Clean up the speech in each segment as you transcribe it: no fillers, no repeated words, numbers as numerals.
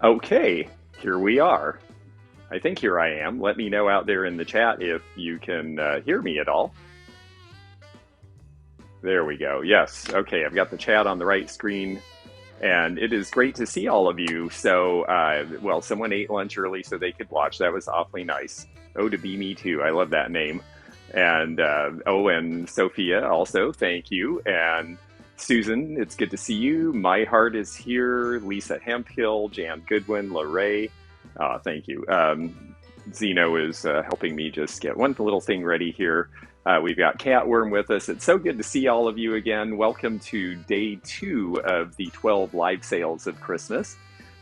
Okay, here we are. I think here I am. Let me know out there in the chat if you can hear me at all. There we go. Yes. Okay, I've got the chat on the right screen, and it is great to see all of you. So, well, someone ate lunch early so they could watch. That was awfully nice. Oh, to be me too. I love that name. And oh, and Sophia also, thank you. And Susan, it's good to see you. My Heart is here. Lisa Hemphill, Jan Goodwin, Lorray, thank you. Zeno is helping me just get one little thing ready here. We've got Catworm with us. It's so good to see all of you again. Welcome to day 2 of the 12 live sales of Christmas.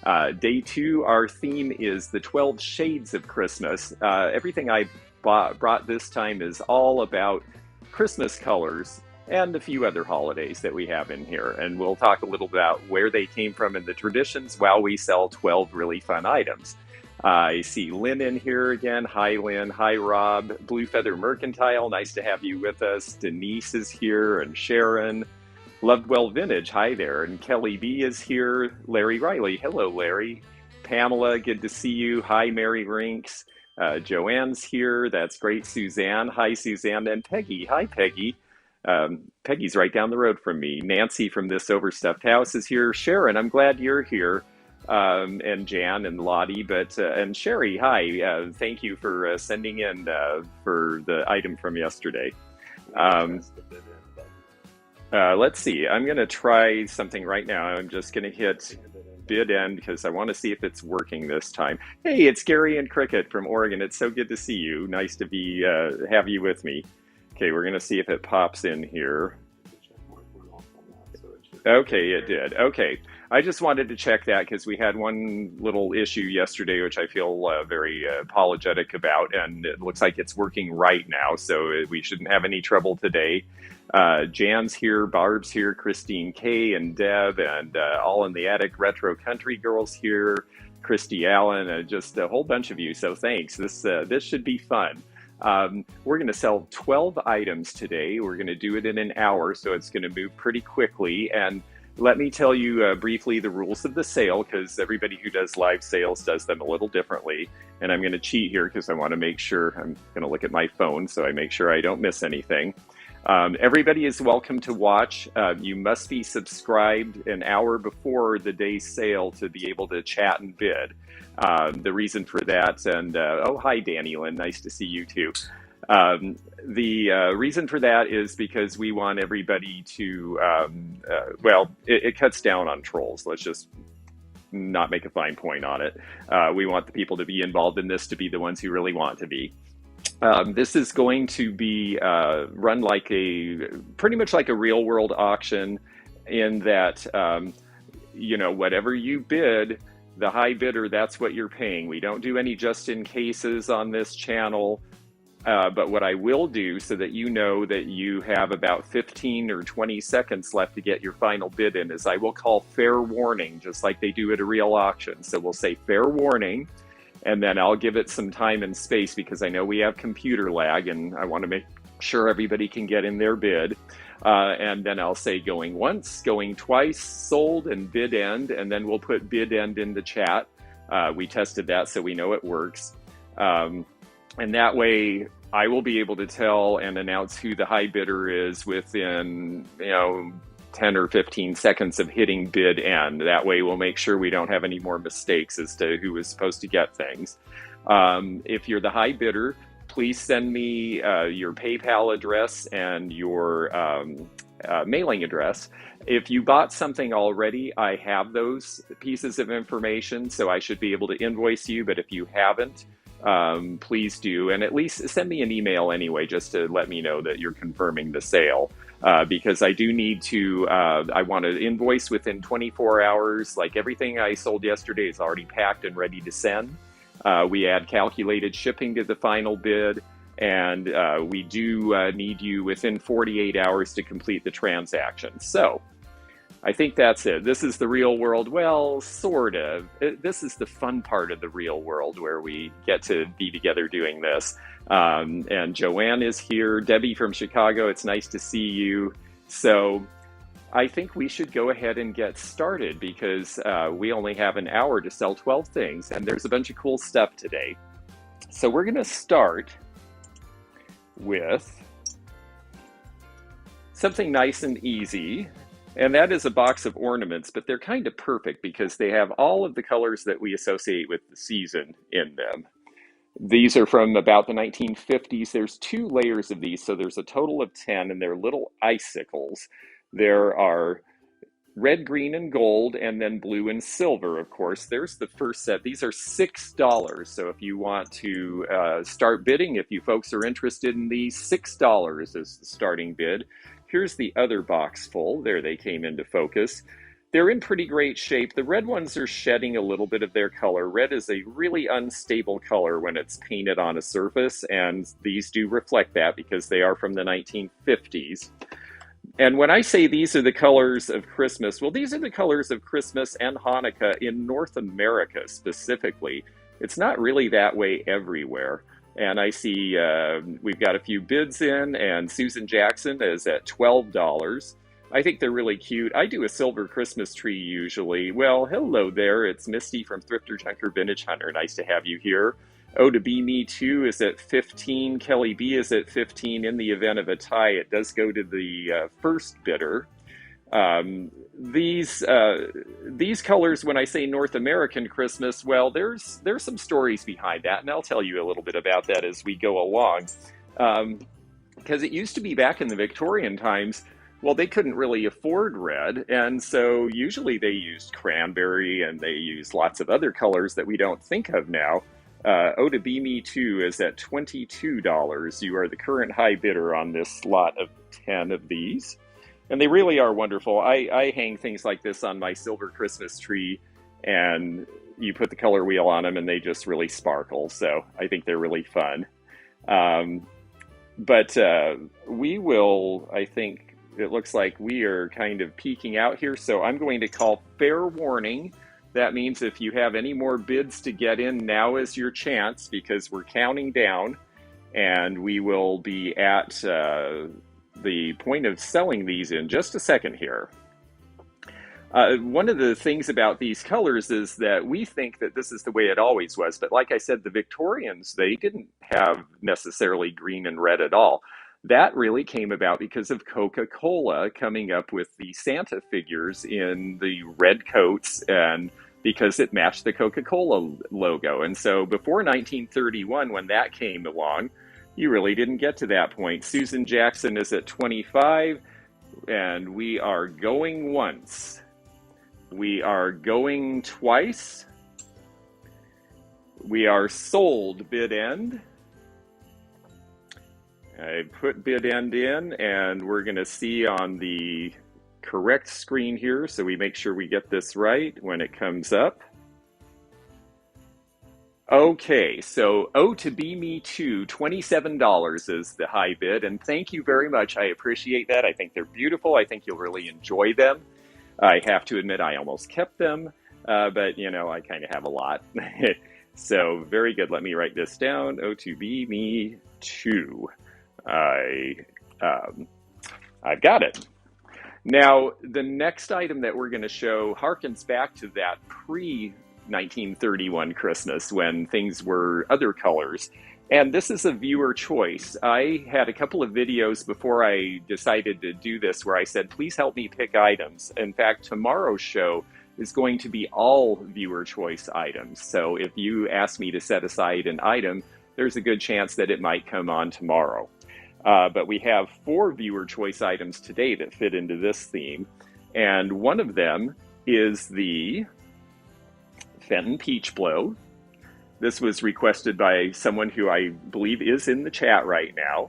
Day 2, our theme is the 12 shades of Christmas. Everything I brought this time is all about Christmas colors and a few other holidays that we have in here. And we'll talk a little about where they came from and the traditions while we sell 12 really fun items. I see Lynn in here again. Hi, Lynn. Hi, Rob. Blue Feather Mercantile, nice to have you with us. Denise is here, and Sharon. Lovewell Vintage, hi there. And Kelly B is here. Larry Riley, hello, Larry. Pamela, good to see you. Hi, Mary Rinks. Joanne's here, that's great. Suzanne, hi, Suzanne. And Peggy, hi, Peggy. Peggy's right down the road from me. Nancy from This Overstuffed House is here. Sharon, I'm glad you're here. And Jan and Lottie, and Sherry, hi. Thank you for sending in for the item from yesterday. Let's see. I'm going to try something right now. I'm just going to hit bid end because I want to see if it's working this time. Hey, it's Gary and Cricket from Oregon. It's so good to see you. Nice to be have you with me. Okay, we're going to see if it pops in here. Okay, it did. Okay. I just wanted to check that because we had one little issue yesterday, which I feel very apologetic about, and it looks like it's working right now, so we shouldn't have any trouble today. Jan's here, Barb's here, Christine K and Deb, and All in the Attic Retro Country Girls here, Christy Allen, just a whole bunch of you, so thanks. This should be fun. We're going to sell 12 items today. We're going to do it in an hour, so it's going to move pretty quickly. And let me tell you briefly the rules of the sale, because everybody who does live sales does them a little differently. And I'm going to cheat here because I want to make sure, I'm going to look at my phone so I make sure I don't miss anything. Everybody is welcome to watch. You must be subscribed an hour before the day's sale to be able to chat and bid. The reason for that, and oh, hi, Danny Lynn, nice to see you too. The reason for that is because we want everybody to, well, it cuts down on trolls. Let's just not make a fine point on it. We want the people to be involved in this to be the ones who really want to be. This is going to be run like pretty much like a real world auction in that, you know, whatever you bid, the high bidder, that's what you're paying. We don't do any just in cases on this channel. But what I will do so that you know that you have about 15 or 20 seconds left to get your final bid in is I will call fair warning, just like they do at a real auction. So we'll say fair warning, and then I'll give it some time and space because I know we have computer lag and I want to make sure everybody can get in their bid. And then I'll say going once, going twice, sold, and bid end, and then we'll put bid end in the chat. We tested that so we know it works. And that way I will be able to tell and announce who the high bidder is within, 10 or 15 seconds of hitting bid end. That way we'll make sure we don't have any more mistakes as to who is supposed to get things. If you're the high bidder, please send me your PayPal address and your mailing address. If you bought something already, I have those pieces of information, so I should be able to invoice you. But if you haven't, please do, and at least send me an email anyway, just to let me know that you're confirming the sale, because I do need to, I want to invoice within 24 hours. Like everything I sold yesterday is already packed and ready to send. We add calculated shipping to the final bid, and we do need you within 48 hours to complete the transaction. So I think that's it. This is the real world. Well, sort of. This is the fun part of the real world where we get to be together doing this. And Joanne is here. Debbie from Chicago, it's nice to see you. So I think we should go ahead and get started because we only have an hour to sell 12 things, and there's a bunch of cool stuff today. So we're going to start with something nice and easy, and that is a box of ornaments, but they're kind of perfect because they have all of the colors that we associate with the season in them. These are from about the 1950s. There's 2 layers of these, so there's a total of 10, and they're little icicles. There are red, green, and gold, and then blue and silver, of course. There's the first set. These are $6. So if you want to start bidding, if you folks are interested in these, $6 is the starting bid. Here's the other box full. There they came into focus. They're in pretty great shape. The red ones are shedding a little bit of their color. Red is a really unstable color when it's painted on a surface, and these do reflect that because they are from the 1950s. And when I say these are the colors of Christmas, well, these are the colors of Christmas and Hanukkah in North America specifically. It's not really that way everywhere. And I see we've got a few bids in, and Susan Jackson is at $12. I think they're really cute. I do a silver Christmas tree usually. Well, hello there. It's Misty from Thrifter, Junker, Vintage Hunter. Nice to have you here. Oh, to be me too is at 15. Kelly B is at 15. In the event of a tie, it does go to the first bidder. These colors, when I say North American Christmas, well, there's some stories behind that, and I'll tell you a little bit about that as we go along. Because it used to be back in the Victorian times, well, they couldn't really afford red, and so usually they used cranberry, and they used lots of other colors that we don't think of now. Oh, to be me too is at $22. You are the current high bidder on this lot of 10 of these. And they really are wonderful. I hang things like this on my silver Christmas tree, and you put the color wheel on them and they just really sparkle. So I think they're really fun. But we will, I think, it looks like we are kind of peaking out here. So I'm going to call fair warning. That means if you have any more bids to get in, now is your chance because we're counting down, and we will be at the point of selling these in just a second here. One of the things about these colors is that we think that this is the way it always was, but like I said, the Victorians, they didn't have necessarily green and red at all. That really came about because of Coca-Cola coming up with the Santa figures in the red coats, and because it matched the Coca-Cola logo. And so before 1931, when that came along, you really didn't get to that point. Susan Jackson is at 25, and we are going once. We are going twice. We are sold bid end. I put bid end in, and we're going to see on the correct screen here, so we make sure we get this right when it comes up. Okay, so oh, to be me too, $27 is the high bid, and thank you very much. I appreciate that. I think they're beautiful. I think you'll really enjoy them. I have to admit I almost kept them, but you know, I kind of have a lot. So very good. Let me write this down. Oh, to be me too. I've got it. Now, the next item that we're going to show harkens back to that pre-1931 Christmas when things were other colors. And this is a viewer choice. I had a couple of videos before I decided to do this where I said, please help me pick items. In fact, tomorrow's show is going to be all viewer choice items. So if you ask me to set aside an item, there's a good chance that it might come on tomorrow. But we have 4 viewer choice items today that fit into this theme. And one of them is the Fenton Peach Blow. This was requested by someone who I believe is in the chat right now.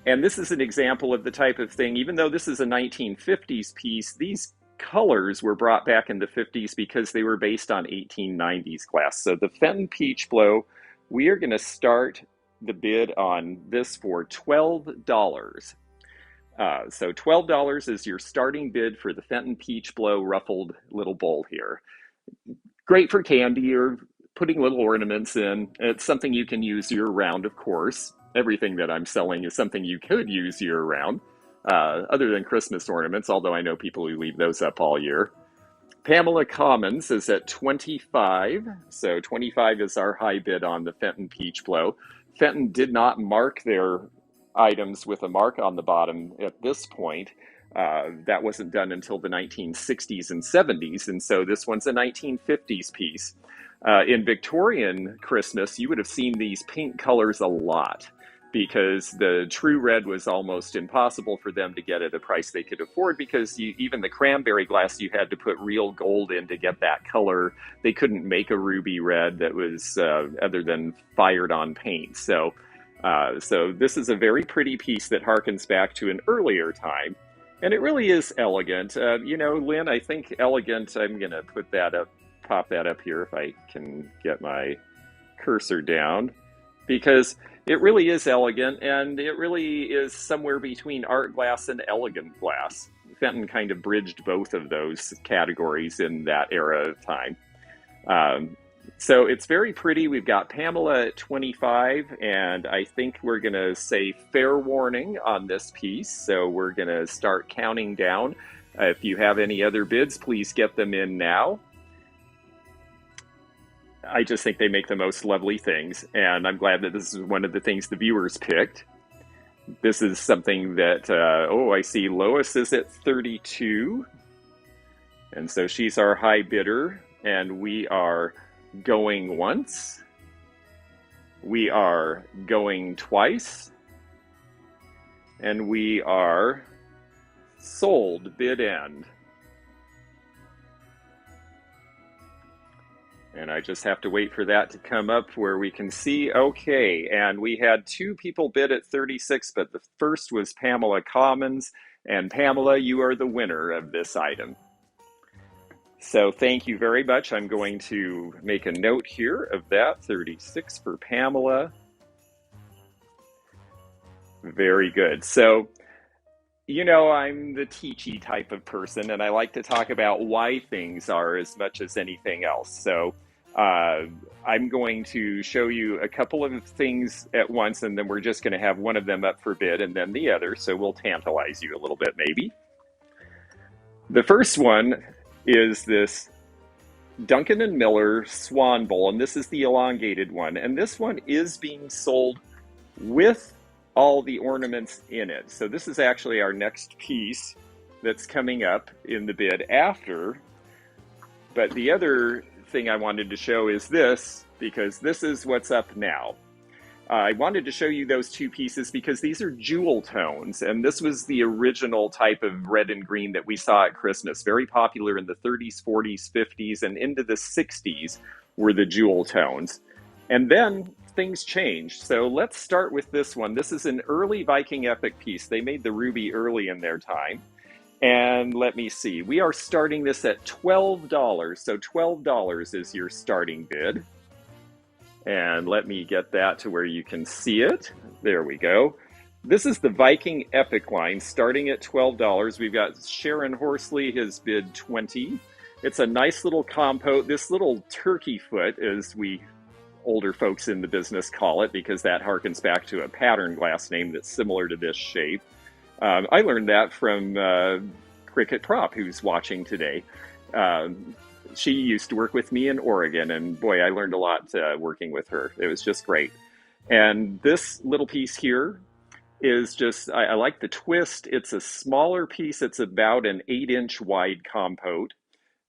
And this is an example of the type of thing, even though this is a 1950s piece, these colors were brought back in the 50s because they were based on 1890s glass. So the Fenton Peach Blow, we are going to start the bid on this for $12. So $12 is your starting bid for the Fenton Peach Blow ruffled little bowl here. Great for candy or putting little ornaments in. It's something you can use year-round, of course. Everything that I'm selling is something you could use year-round. other than Christmas ornaments, although I know people who leave those up all year. Pamela Commons is at 25, so 25 is our high bid on the Fenton Peach Blow. Fenton did not mark their items with a mark on the bottom at this point. That wasn't done until the 1960s and 70s, and so this one's a 1950s piece. In Victorian Christmas, you would have seen these pink colors a lot because the true red was almost impossible for them to get at a price they could afford because even the cranberry glass, you had to put real gold in to get that color. They couldn't make a ruby red that was other than fired on paint. So this is a very pretty piece that harkens back to an earlier time. And it really is elegant. Lynn, I think elegant, I'm going to put that up, pop that up here if I can get my cursor down, because it really is elegant, and it really is somewhere between art glass and elegant glass. Fenton kind of bridged both of those categories in that era of time. So it's very pretty. We've got Pamela at 25, and I think we're going to say fair warning on this piece. So we're going to start counting down. If you have any other bids, please get them in now. I just think they make the most lovely things, and I'm glad that this is one of the things the viewers picked. This is something that, I see Lois is at 32, and so she's our high bidder, and we are going once, we are going twice, and we are sold bid end. And I just have to wait for that to come up where we can see, okay, and we had two people bid at 36, but the first was Pamela Commons, and Pamela, you are the winner of this item. So thank you very much. I'm going to make a note here of that, 36 for Pamela. Very good. So, I'm the teachy type of person, and I like to talk about why things are as much as anything else. So I'm going to show you a couple of things at once, and then we're just going to have one of them up for bid and then the other, so we'll tantalize you a little bit maybe. The first one is this Duncan and Miller Swan Bowl, and this is the elongated one, and this one is being sold with all the ornaments in it. So this is actually our next piece that's coming up in the bid after. But the other thing I wanted to show is this, because this is what's up now. I wanted to show you those two pieces because these are jewel tones, and this was the original type of red and green that we saw at Christmas. Very popular in the 30s, 40s, 50s, and into the 60s were the jewel tones. And then things changed. So let's start with this one. This is an early Viking epic piece. They made the ruby early in their time. And let me see. We are starting this at $12. So $12 is your starting bid. And let me get that to where you can see it. There we go. This is the Viking epic line starting at $12. We've got Sharon Horsley, his bid 20. It's a nice little compote. This little turkey foot, as we older folks in the business call it, because that harkens back to a pattern glass name that's similar to this shape. I learned that from Cricket Prop, who's watching today. She used to work with me in Oregon, and boy, I learned a lot working with her. It was just great. And this little piece here is just, I like the twist. It's a smaller piece. It's about an 8-inch wide compote.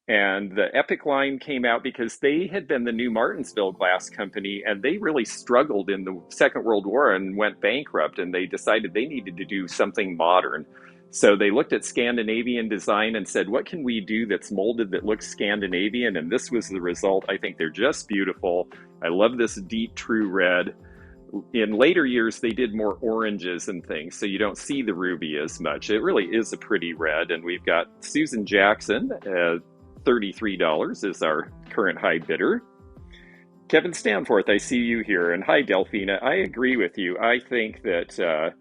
And the Epic line came out because they had been the New Martinsville glass company, and they really struggled in the Second World War and went bankrupt, and they decided they needed to do something modern. So they looked at Scandinavian design and said, what can we do that's molded that looks Scandinavian? And this was the result. I think they're just beautiful. I love this deep true red. In later years, they did more oranges and things, so you don't see the ruby as much. It really is a pretty red. And we've got Susan Jackson, $33 is our current high bidder. Kevin Stanforth, I see you here. And hi, Delphina. I agree with you. I think that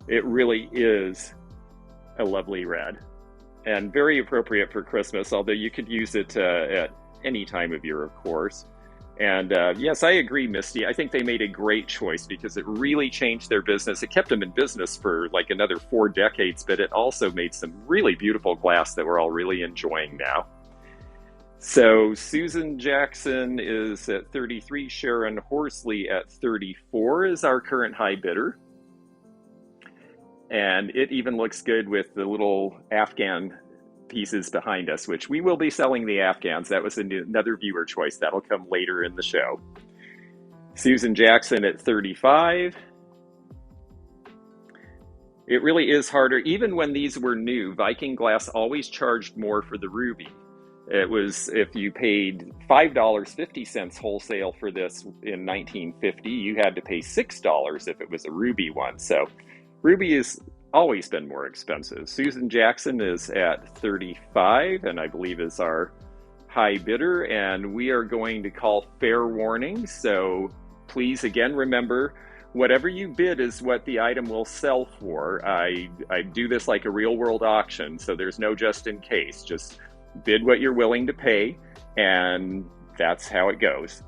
it really is a lovely red and very appropriate for Christmas, although you could use it at any time of year, of course. And yes, I agree, Misty. I think they made a great choice because it really changed their business. It kept them in business for like another 4 decades, but it also made some really beautiful glass that we're all really enjoying now. So Susan Jackson is at 33, Sharon Horsley at 34 is our current high bidder. And it even looks good with the little Afghan pieces behind us, which we will be selling the Afghans. That was another viewer choice. That'll come later in the show. Susan Jackson at 35. It really is harder. Even when these were new, Viking glass always charged more for the ruby. It was, if you paid $5.50 wholesale for this in 1950, you had to pay $6 if it was a ruby one. So ruby has always been more expensive. Susan Jackson is at 35, and I believe is our high bidder, and we are going to call fair warning. So please, again, remember, whatever you bid is what the item will sell for. I do this like a real world auction, so there's no just in case. Just bid what you're willing to pay, and that's how it goes.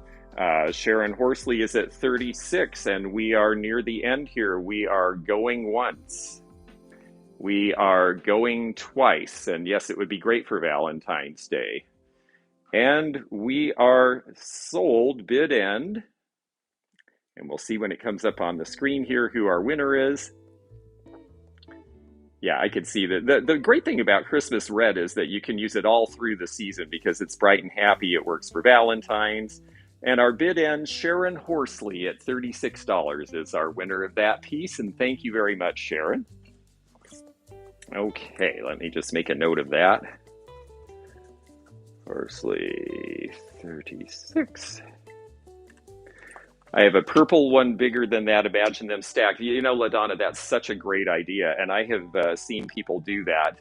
Sharon Horsley is at 36, and we are near the end here. We are going once. We are going twice, and yes, it would be great for Valentine's Day. And we are sold bid end, and we'll see when it comes up on the screen here who our winner is. Yeah, I can see that. The great thing about Christmas red is that you can use it all through the season because it's bright and happy. It works for Valentine's. And our bid end, Sharon Horsley at $36 is our winner of that piece. And thank you very much, Sharon. Okay, let me just make a note of that. Horsley, 36. I have a purple one bigger than that. Imagine them stacked. You know, LaDonna, that's such a great idea. And I have seen people do that.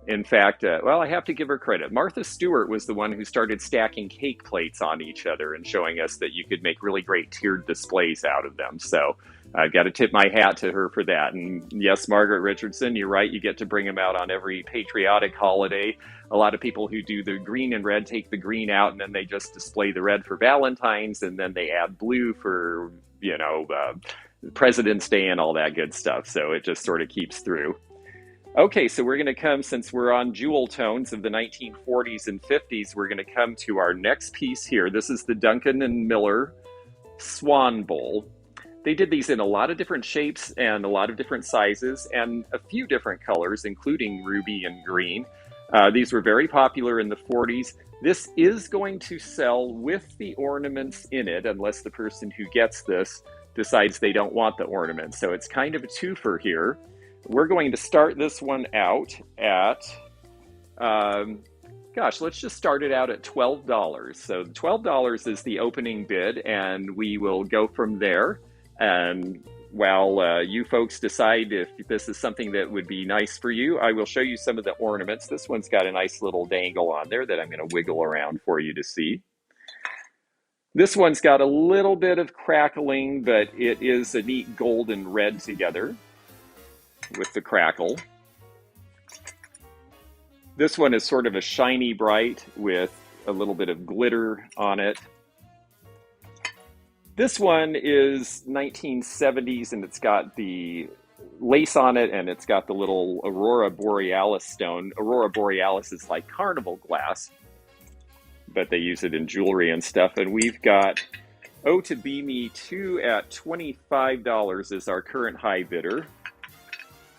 In fact, well, I have to give her credit. Martha Stewart was the one who started stacking cake plates on each other and showing us that you could make really great tiered displays out of them. So I've got to tip my hat to her for that. And yes, Margaret Richardson, you're right. You get to bring them out on every patriotic holiday. A lot of people who do the green and red take the green out, and then they just display the red for Valentine's, and then they add blue for, you know, President's Day and all that good stuff. So it just sort of keeps through. Okay, so we're going to come, since we're on jewel tones of the 1940s and 50s, we're going to come to our next piece here. This is the Duncan and Miller Swan Bowl. They did these in a lot of different shapes and a lot of different sizes and a few different colors, including ruby and green. These were very popular in the 40s. This is going to sell with the ornaments in it, unless the person who gets this decides they don't want the ornaments. So it's kind of a twofer here. We're going to start this one out at, gosh, let's just start it out at $12. So $12 is the opening bid, and we will go from there. And while you folks decide if this is something that would be nice for you, I will show you some of the ornaments. This one's got a nice little dangle on there that I'm going to wiggle around for you to see. This one's got a little bit of crackling, but it is a neat gold and red together with the crackle. This one is sort of a shiny bright with a little bit of glitter on it. This one is 1970s, and it's got the lace on it, and it's got the little Aurora Borealis stone. Aurora Borealis is like carnival glass, but they use it in jewelry and stuff. And we've got Oh To Be Me 2 at $25 is our current high bidder.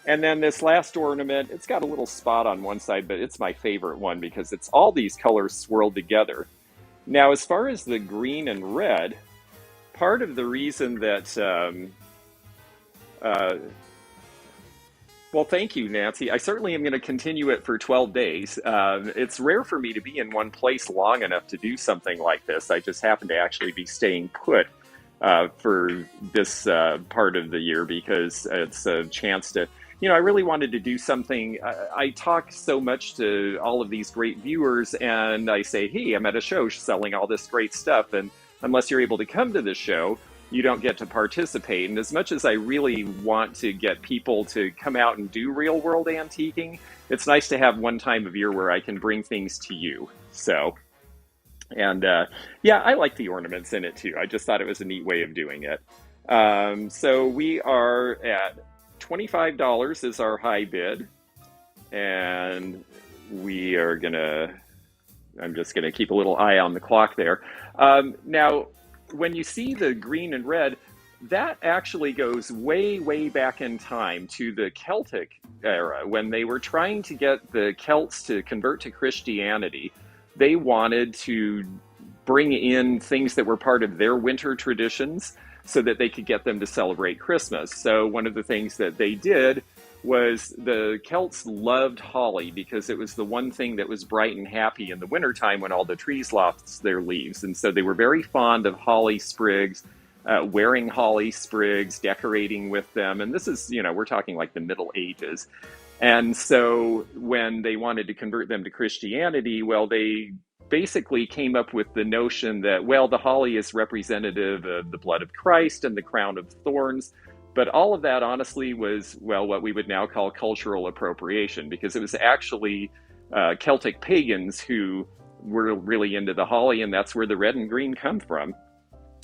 And then this last ornament, it's got a little spot on one side, but it's my favorite one because it's all these colors swirled together. Now, as far as the green and red, part of the reason that, well, thank you, Nancy. I certainly am going to continue it for 12 days. It's rare for me to be in one place long enough to do something like this. I just happen to actually be staying put for this part of the year because it's a chance to, you know, I really wanted to do something. I talk so much to all of these great viewers, and I say, hey, I'm at a show selling all this great stuff, and unless you're able to come to the show, you don't get to participate. And as much as I really want to get people to come out and do real world antiquing, it's nice to have one time of year where I can bring things to you. So And yeah, I like the ornaments in it too. I just thought it was a neat way of doing it. So we are at $25 is our high bid. And we are gonna, I'm just gonna keep a little eye on the clock there. Now, when you see the green and red, that actually goes way, way back in time to the Celtic era when they were trying to get the Celts to convert to Christianity. They wanted to bring in things that were part of their winter traditions so that they could get them to celebrate Christmas. So one of the things that they did was the Celts loved holly because it was the one thing that was bright and happy in the wintertime when all the trees lost their leaves. And so they were very fond of holly sprigs, wearing holly sprigs, decorating with them. And this is, you know, we're talking like the Middle Ages. And so when they wanted to convert them to Christianity, well, they basically came up with the notion that, well, the holly is representative of the blood of Christ and the crown of thorns. But all of that, honestly, was, well, what we would now call cultural appropriation, because it was actually Celtic pagans who were really into the holly, and that's where the red and green come from.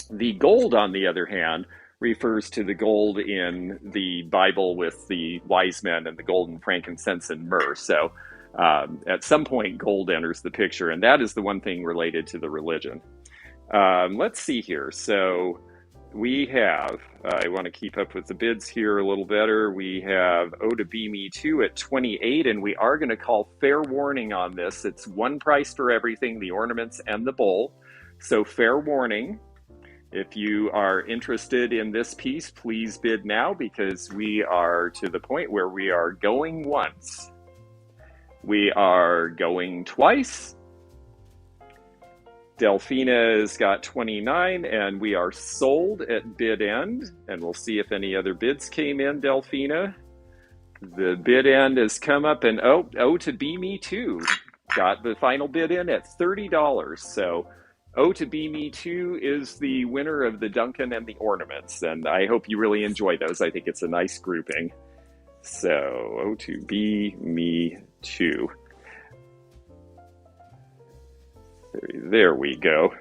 The gold, on the other hand, refers to the gold in the Bible with the wise men and the golden frankincense and myrrh. So at some point, gold enters the picture, and that is the one thing related to the religion. Let's see here. So we have, I want to keep up with the bids here a little better. We have O to B Me Too at 28, and we are going to call fair warning on this. It's one price for everything, the ornaments and the bowl. So fair warning. If you are interested in this piece, please bid now, because we are to the point where we are going once. We are going twice. Delphina's got 29, and we are sold at bid end. And we'll see if any other bids came in, Delphina. The bid end has come up, and oh, to be me too. Got the final bid in at $30. So O to Be Me Too is the winner of the Duncan and the Ornaments, and I hope you really enjoy those. I think it's a nice grouping. So, O to Be Me Too. There we go.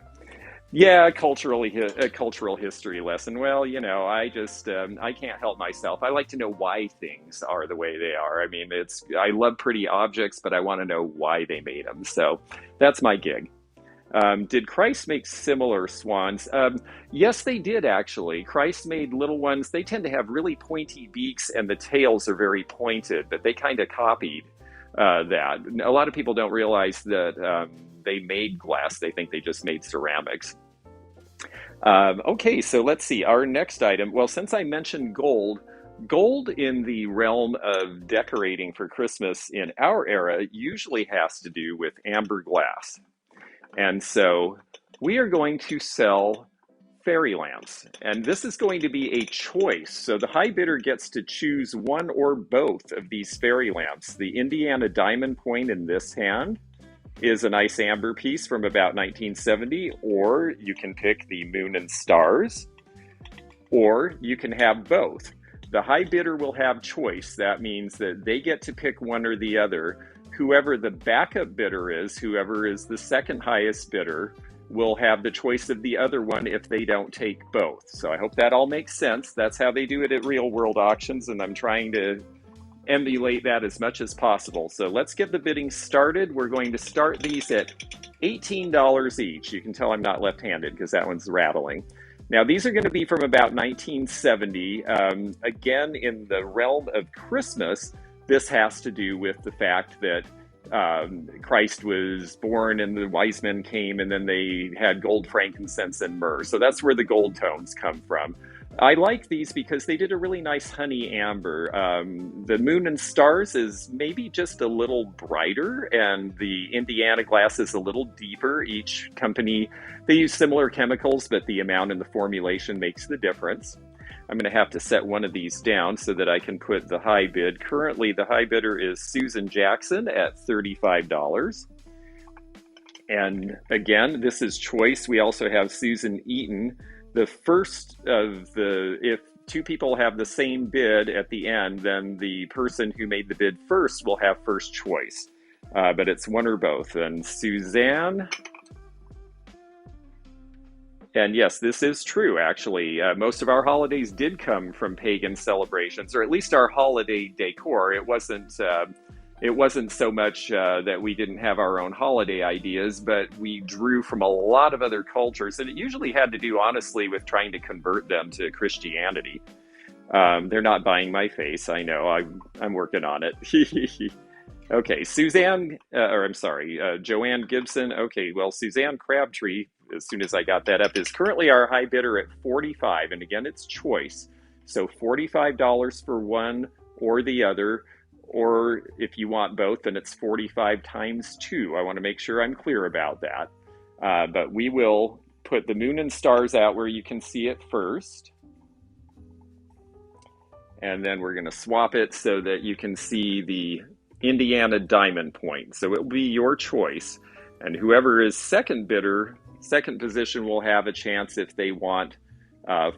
Yeah, a cultural history lesson. Well, you know, I just, I can't help myself. I like to know why things are the way they are. I mean, I love pretty objects, but I want to know why they made them. So that's my gig. Did Christ make similar swans? Yes, they did, actually. Christ made little ones. They tend to have really pointy beaks, and the tails are very pointed, but they kind of copied that. A lot of people don't realize that they made glass. They think they just made ceramics. Okay, so let's see. Our next item, well, since I mentioned gold in the realm of decorating for Christmas in our era usually has to do with amber glass. And so we are going to sell fairy lamps, and this is going to be a choice. So the high bidder gets to choose one or both of these fairy lamps. The Indiana Diamond Point in this hand is a nice amber piece from about 1970, or you can pick the Moon and Stars, or you can have both. The high bidder will have choice. That means that they get to pick one or the other. Whoever the backup bidder is, whoever is the second highest bidder, will have the choice of the other one if they don't take both. So I hope that all makes sense. That's how they do it at real world auctions, and I'm trying to emulate that as much as possible. So let's get the bidding started. We're going to start these at $18 each. You can tell I'm not left-handed because that one's rattling. Now, these are going to be from about 1970. Again, in the realm of Christmas, this has to do with the fact that Christ was born and the wise men came, and then they had gold, frankincense, and myrrh. So that's where the gold tones come from. I like these because they did a really nice honey amber. The Moon and Stars is maybe just a little brighter, and the Indiana glass is a little deeper. Each company, they use similar chemicals, but the amount in the formulation makes the difference. I'm going to have to set one of these down so that I can put the high bid. Currently, the high bidder is Susan Jackson at $35. And again, this is choice. We also have Susan Eaton. The first of if two people have the same bid at the end, then the person who made the bid first will have first choice. But it's one or both. And Suzanne And yes, this is true, actually. Most of our holidays did come from pagan celebrations, or at least our holiday decor. It wasn't so much that we didn't have our own holiday ideas, but we drew from a lot of other cultures, and it usually had to do, honestly, with trying to convert them to Christianity. They're not buying my face, I know. I'm working on it. Okay, Joanne Gibson. Okay, well, Suzanne Crabtree, as soon as I got that up, is currently our high bidder at 45, and again, it's choice. So $45 for one or the other, or if you want both, then it's 45 times two. I want to make sure I'm clear about that. But we will put the moon and stars out where you can see it first. And then we're going to swap it so that you can see the Indiana diamond point. So it will be your choice. And whoever is second bidder, second position, will have a chance if they want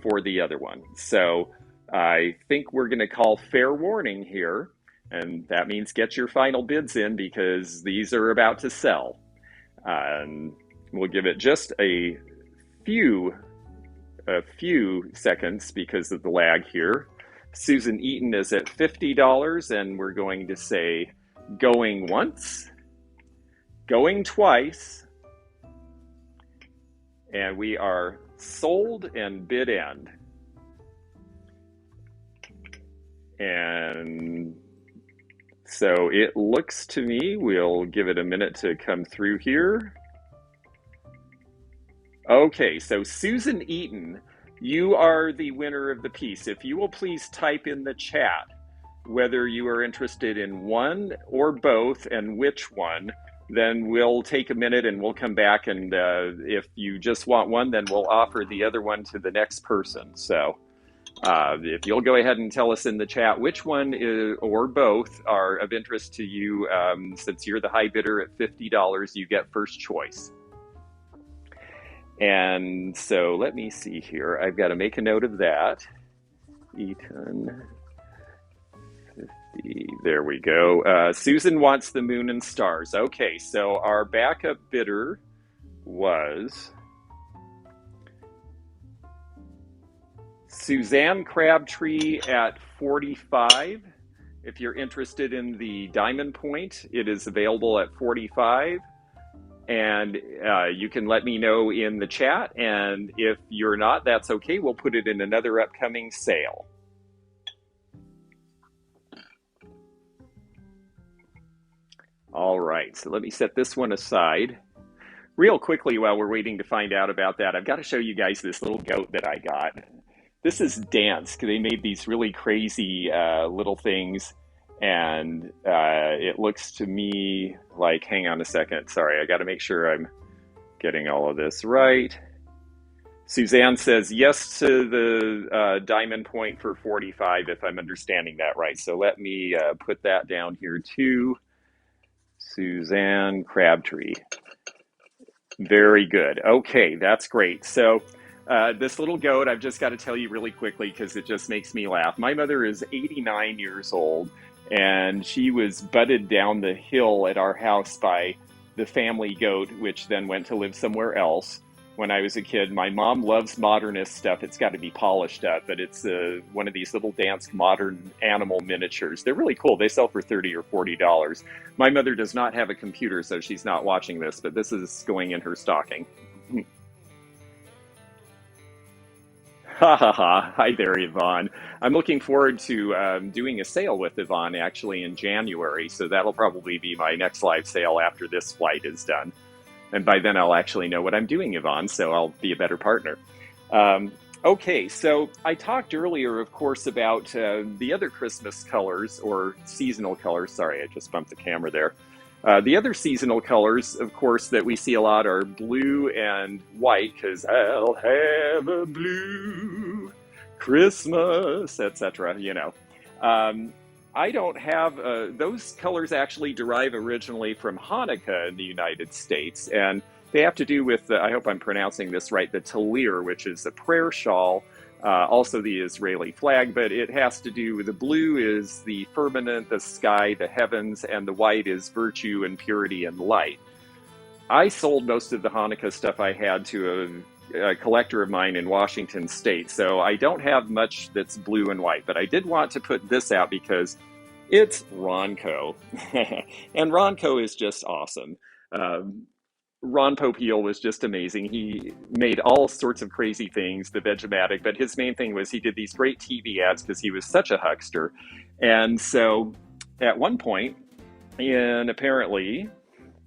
for the other one. So I think we're going to call fair warning here. And that means get your final bids in because these are about to sell. We'll give it just a few seconds because of the lag here. Susan Eaton is at $50, and we're going to say going once, going twice, and we are sold and bid end. And so it looks to me, we'll give it a minute to come through here. Okay, so Susan Eaton, you are the winner of the piece. If you will please type in the chat whether you are interested in one or both and which one, then we'll take a minute and we'll come back, and if you just want one, then we'll offer the other one to the next person. So if you'll go ahead and tell us in the chat which one or both are of interest to you, since you're the high bidder at $50, you get first choice. And so let me see here. I've got to make a note of that. Eaton, 50. There we go. Susan wants the moon and stars. Okay, so our backup bidder was Suzanne Crabtree at 45. If you're interested in the diamond point, it is available at 45. And you can let me know in the chat. And if you're not, that's okay. We'll put it in another upcoming sale. All right, so let me set this one aside. Real quickly, while we're waiting to find out about that, I've got to show you guys this little goat that I got. This is Dansk. They made these really crazy little things. And it looks to me like, hang on a second, sorry, I got to make sure I'm getting all of this right. Suzanne says yes to the diamond point for 45, if I'm understanding that right. So let me put that down here too. Suzanne Crabtree. Very good. Okay, that's great. So this little goat, I've just got to tell you really quickly because it just makes me laugh. My mother is 89 years old. And she was butted down the hill at our house by the family goat, which then went to live somewhere else. When I was a kid, my mom loves modernist stuff. It's got to be polished up, but it's one of these little Dansk modern animal miniatures. They're really cool. They sell for $30 or $40. My mother does not have a computer, so she's not watching this, but this is going in her stocking. Ha ha ha. Hi there, Yvonne. I'm looking forward to doing a sale with Yvonne actually in January. So that'll probably be my next live sale after this flight is done. And by then I'll actually know what I'm doing, Yvonne, so I'll be a better partner. Okay, so I talked earlier, of course, about the other Christmas colors or seasonal colors. Sorry, I just bumped the camera there. The other seasonal colors, of course, that we see a lot are blue and white, because I'll have a blue Christmas, etc. You know. I don't have, those colors actually derive originally from Hanukkah in the United States, and they have to do with, I hope I'm pronouncing this right, the talir, which is a prayer shawl, also the Israeli flag, but it has to do with the blue is the firmament, the sky, the heavens, and the white is virtue and purity and light. I sold most of the Hanukkah stuff I had to a collector of mine in Washington State, so I don't have much that's blue and white, but I did want to put this out because it's Ronco. And Ronco is just awesome. Um, Ron Popeil was just amazing. He made all sorts of crazy things, the Vegematic, but his main thing was he did these great TV ads because he was such a huckster. And so at one point in apparently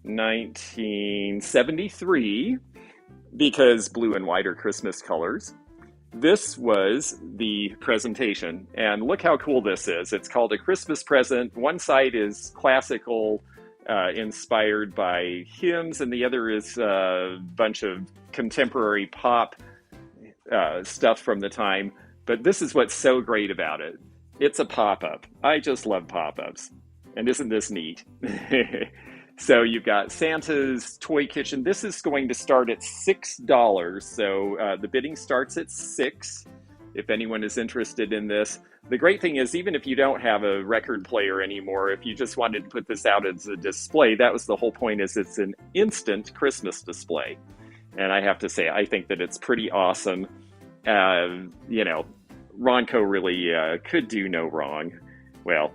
1973, because blue and white are Christmas colors, this was the presentation. And look how cool this is. It's called a Christmas present. One side is classical, inspired by hymns, and the other is a bunch of contemporary pop stuff from the time. But this is what's so great about it. It's a pop-up. I just love pop-ups. And isn't this neat? So you've got Santa's Toy Kitchen. This is going to start at $6. So the bidding starts at $6 if anyone is interested in this. The great thing is, even if you don't have a record player anymore, if you just wanted to put this out as a display, that was the whole point, is it's an instant Christmas display. And I have to say, I think that it's pretty awesome. You know, Ronco really could do no wrong. Well,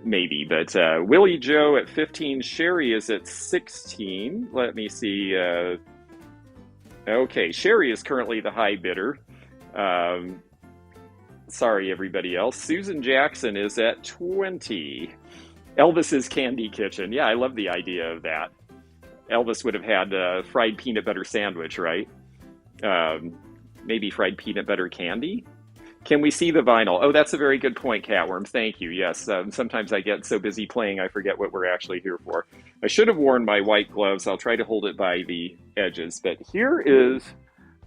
maybe, but Willie Joe at 15, Sherry is at 16. Let me see. Okay, Sherry is currently the high bidder. Sorry, everybody else. Susan Jackson is at 20. Elvis's Candy Kitchen. Yeah, I love the idea of that. Elvis would have had a fried peanut butter sandwich, right? Maybe fried peanut butter candy? Can we see the vinyl? Oh, that's a very good point, Catworm. Thank you. Yes, sometimes I get so busy playing I forget what we're actually here for. I should have worn my white gloves. I'll try to hold it by the edges. But here is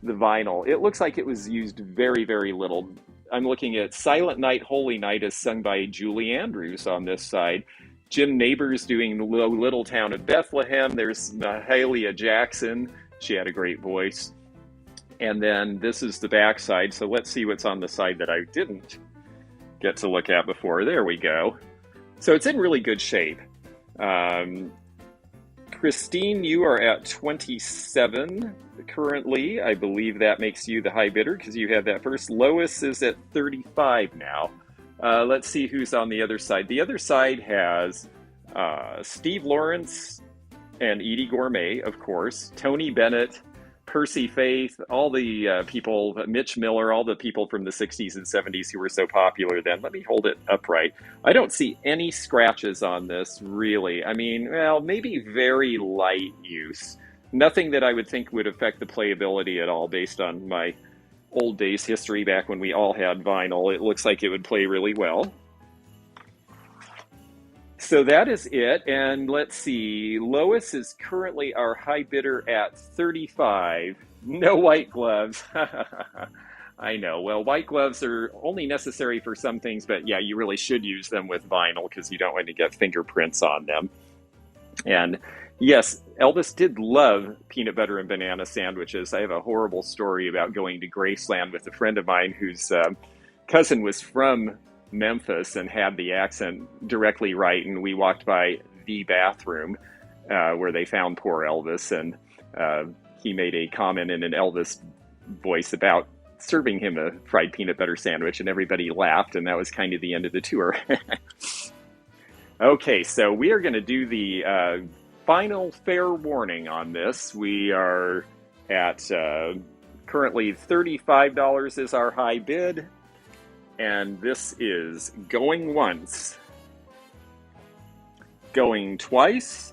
the vinyl. It looks like it was used very, very little. I'm looking at Silent Night, Holy Night as sung by Julie Andrews on this side. Jim Neighbors doing Little Town of Bethlehem. There's Mahalia Jackson. She had a great voice. And then this is the back side. So let's see what's on the side that I didn't get to look at before. There we go. So it's in really good shape. Christine, you are at 27 currently. I believe that makes you the high bidder because you had that first. Lois is at 35 now. Let's see who's on the other side. The other side has Steve Lawrence and Edie Gourmet, of course, Tony Bennett, Percy Faith, all the people, Mitch Miller, all the people from the 60s and 70s who were so popular then. Let me hold it upright. I don't see any scratches on this, really. I mean, well, maybe very light use. Nothing that I would think would affect the playability at all based on my old days history back when we all had vinyl. It looks like it would play really well. So that is it, and let's see, Lois is currently our high bidder at 35. No white gloves. I know, well, white gloves are only necessary for some things, but yeah, you really should use them with vinyl because you don't want to get fingerprints on them. And yes, Elvis did love peanut butter and banana sandwiches. I have a horrible story about going to Graceland with a friend of mine whose cousin was from Memphis and had the accent directly right, and we walked by the bathroom where they found poor Elvis, and he made a comment in an Elvis voice about serving him a fried peanut butter sandwich, and everybody laughed, and that was kind of the end of the tour. Okay, so we are going to do the final fair warning on this. We are at currently $35 is our high bid. And this is going once, going twice,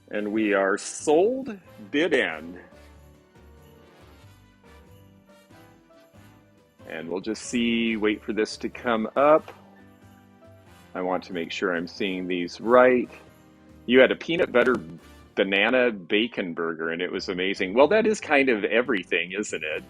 and we are sold, bid end. And we'll just see, wait for this to come up. I want to make sure I'm seeing these right. You had a peanut butter banana bacon burger, and it was amazing. Well, that is kind of everything, isn't it?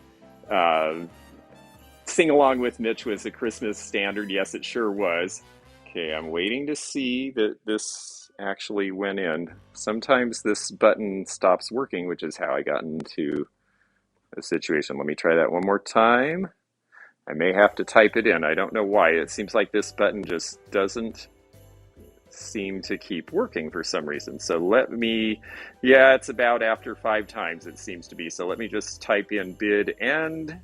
Sing Along with Mitch was a Christmas standard. Yes, it sure was. Okay, I'm waiting to see that this actually went in. Sometimes this button stops working, which is how I got into a situation. Let me try that one more time. I may have to type it in. I don't know why. It seems like this button just doesn't seem to keep working for some reason. So let me, yeah, it's about after 5 times it seems to be. So let me just type in bid end.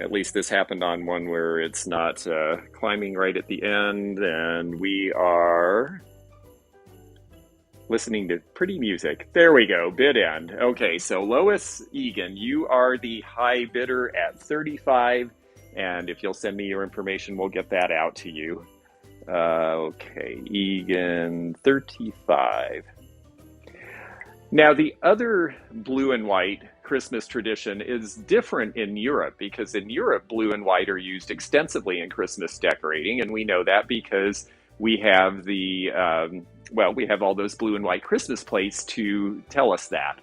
At least this happened on one where it's not climbing right at the end, and we are listening to pretty music. There we go, bid end. Okay, so Lois Egan, you are the high bidder at 35, and if you'll send me your information, we'll get that out to you. Okay, Egan, 35. Now, the other blue and white Christmas tradition is different in Europe, because in Europe, blue and white are used extensively in Christmas decorating, and we know that because we have the, we have all those blue and white Christmas plates to tell us that.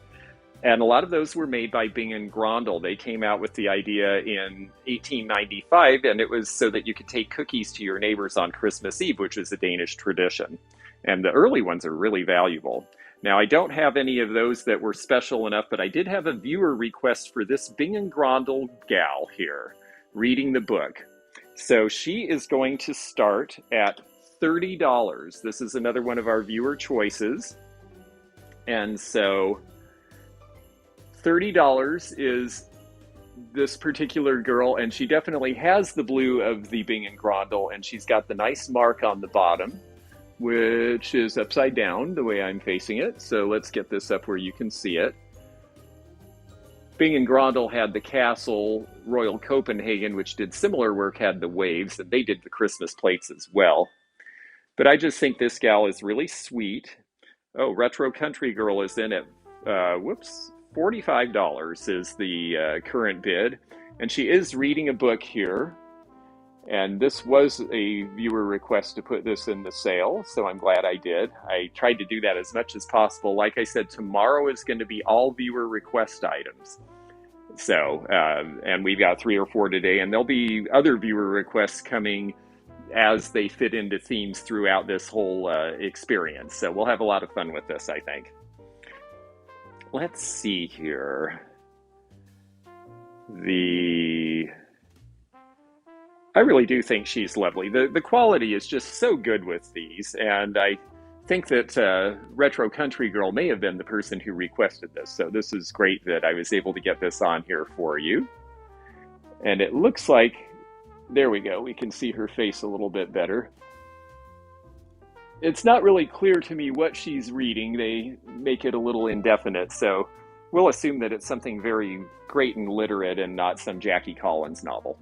And a lot of those were made by Bing and Grondahl. They came out with the idea in 1895, and it was so that you could take cookies to your neighbors on Christmas Eve, which is a Danish tradition. And the early ones are really valuable. Now, I don't have any of those that were special enough, but I did have a viewer request for this Bing and Grondahl gal here, reading the book. So she is going to start at $30. This is another one of our viewer choices. And so $30 is this particular girl, and she definitely has the blue of the Bing and Grondahl, and she's got the nice mark on the bottom, which is upside down the way I'm facing it. So let's get this up where you can see it. Bing and Grondahl had the Castle, Royal Copenhagen, which did similar work, had the waves, and they did the Christmas plates as well. But I just think this gal is really sweet. Oh, Retro Country Girl is in at, $45 is the current bid. And she is reading a book here. And this was a viewer request to put this in the sale, so I'm glad I did. I tried to do that as much as possible. Like I said, tomorrow is going to be all viewer request items. So, and we've got 3 or 4 today, and there'll be other viewer requests coming as they fit into themes throughout this whole experience. So we'll have a lot of fun with this, I think. Let's see here. I really do think she's lovely. The quality is just so good with these, and I think that Retro Country Girl may have been the person who requested this, so this is great that I was able to get this on here for you. And it looks like, there we go, we can see her face a little bit better. It's not really clear to me what she's reading. They make it a little indefinite, so we'll assume that it's something very great and literate and not some Jackie Collins novel.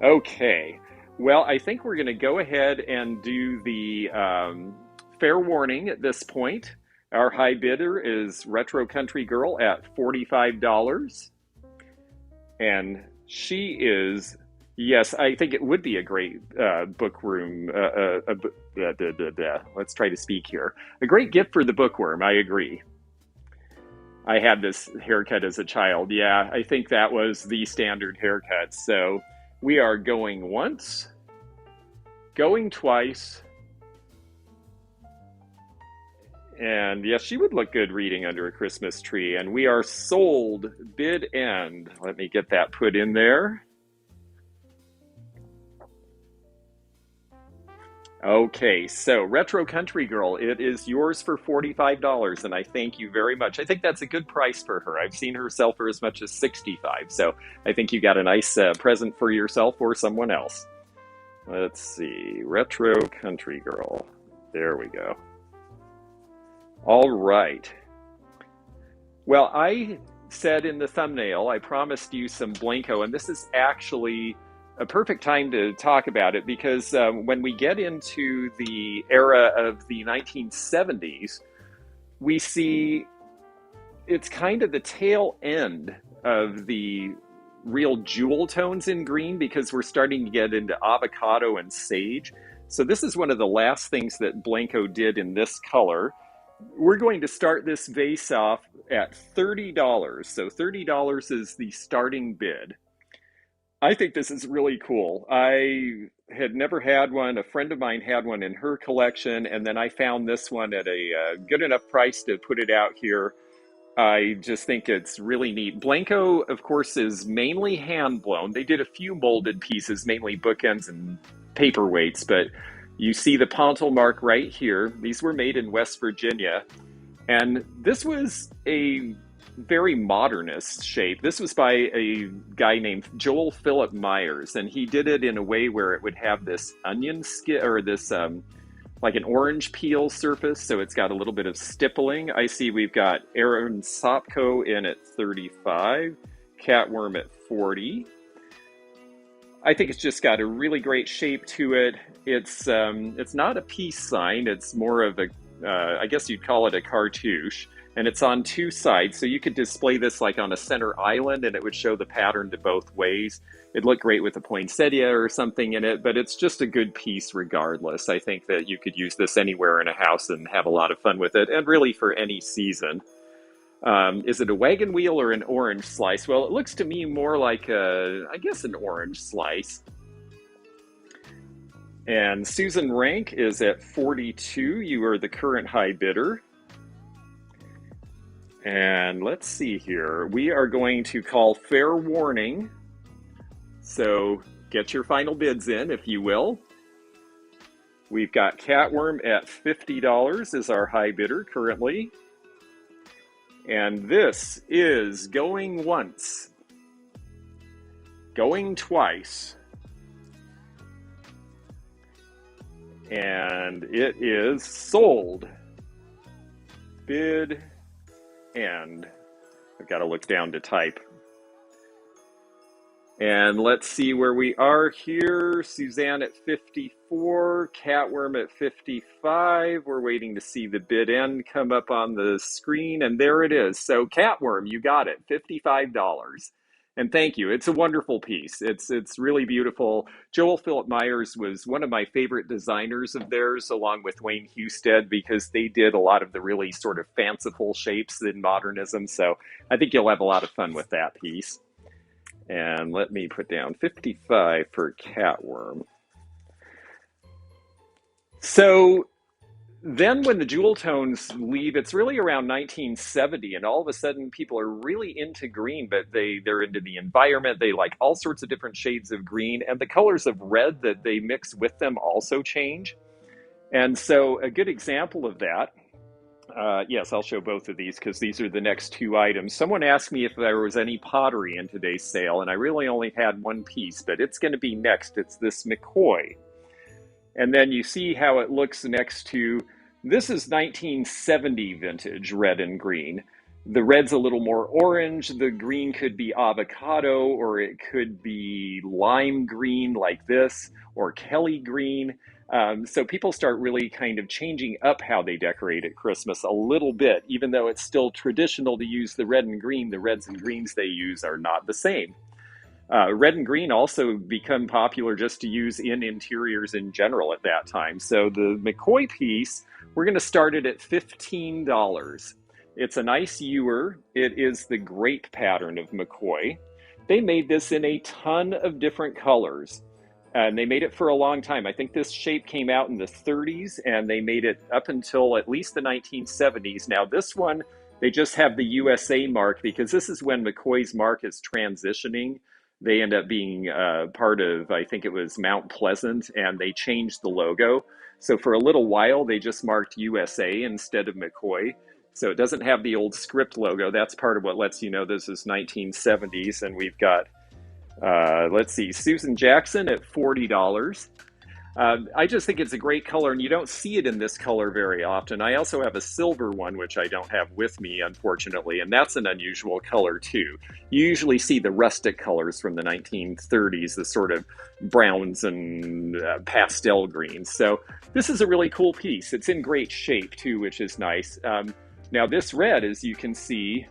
Okay, well, I think we're going to go ahead and do the fair warning at this point. Our high bidder is Retro Country Girl at $45. And she is, yes, I think it would be a great bookworm. Let's try to speak here. A great gift for the bookworm, I agree. I had this haircut as a child. Yeah, I think that was the standard haircut. So we are going once, going twice, and yes, she would look good reading under a Christmas tree. And we are sold, bid end. Let me get that put in there. Okay, so Retro Country Girl, it is yours for $45, and I thank you very much. I think that's a good price for her. I've seen her sell for as much as $65, so I think you got a nice present for yourself or someone else. Let's see, Retro Country Girl. There we go. All right. Well, I said in the thumbnail, I promised you some Blenko, and this is actually a perfect time to talk about it, because when we get into the era of the 1970s, we see it's kind of the tail end of the real jewel tones in green, because we're starting to get into avocado and sage. So this is one of the last things that Blenko did in this color. We're going to start this vase off at $30. So $30 is the starting bid. I think this is really cool. I had never had one. A friend of mine had one in her collection, and then I found this one at a good enough price to put it out here. I just think it's really neat. Blenko, of course, is mainly hand blown. They did a few molded pieces, mainly bookends and paperweights, but you see the pontil mark right here. These were made in West Virginia, and this was a very modernist shape. This was by a guy named Joel Philip Myers, and he did it in a way where it would have this onion skin, or this like an orange peel surface, so it's got a little bit of stippling. I see we've got Aaron Sopko in at 35, Catworm at 40. I think it's just got a really great shape to it. It's not a peace sign. It's more of a, I guess you'd call it a cartouche, and it's on two sides. So you could display this like on a center island, and it would show the pattern to both ways. It'd look great with a poinsettia or something in it, but it's just a good piece regardless. I think that you could use this anywhere in a house and have a lot of fun with it, and really for any season. Is it a wagon wheel or an orange slice? Well, it looks to me more like I guess an orange slice. And Susan Rank is at 42. You are the current high bidder. And let's see here. We are going to call fair warning. So get your final bids in, if you will. We've got Catworm at $50 is our high bidder currently. And this is going once, going twice, and it is sold. Bid, and I've got to look down to type. And let's see where we are here. Suzanne at 54, Catworm at 55. We're waiting to see the bid end come up on the screen, and there it is. So Catworm, you got it, $55. And thank you. It's a wonderful piece. It's really beautiful. Joel Philip Myers was one of my favorite designers of theirs, along with Wayne Husted, because they did a lot of the really sort of fanciful shapes in modernism. So I think you'll have a lot of fun with that piece. And let me put down 55 for Catworm. So then when the jewel tones leave, it's really around 1970, and all of a sudden people are really into green, but they're into the environment. They like all sorts of different shades of green, and the colors of red that they mix with them also change. And so a good example of that, yes, I'll show both of these because these are the next two items. Someone asked me if there was any pottery in today's sale, and I really only had one piece, but it's going to be next. It's this McCoy. And then you see how it looks next to, this is 1970 vintage red and green. The red's a little more orange. The green could be avocado, or it could be lime green like this, or Kelly green. So people start really kind of changing up how they decorate at Christmas a little bit, even though it's still traditional to use the red and green. The reds and greens they use are not the same. Red and green also become popular just to use in interiors in general at that time. So the McCoy piece, we're going to start it at $15. It's a nice ewer. It is the grape pattern of McCoy. They made this in a ton of different colors. And they made it for a long time. I think this shape came out in the 30s, and they made it up until at least the 1970s. Now this one, they just have the USA mark because this is when McCoy's mark is transitioning. They end up being part of, I think it was Mount Pleasant, and they changed the logo. So for a little while, they just marked USA instead of McCoy. So it doesn't have the old script logo. That's part of what lets you know this is 1970s. And we've got, let's see, Susan Jackson at $40. I just think it's a great color, and you don't see it in this color very often. I also have a silver one, which I don't have with me, unfortunately, and that's an unusual color too. You usually see the rustic colors from the 1930s, the sort of browns and pastel greens. So this is a really cool piece. It's in great shape too, which is nice. Now this red, as you can see,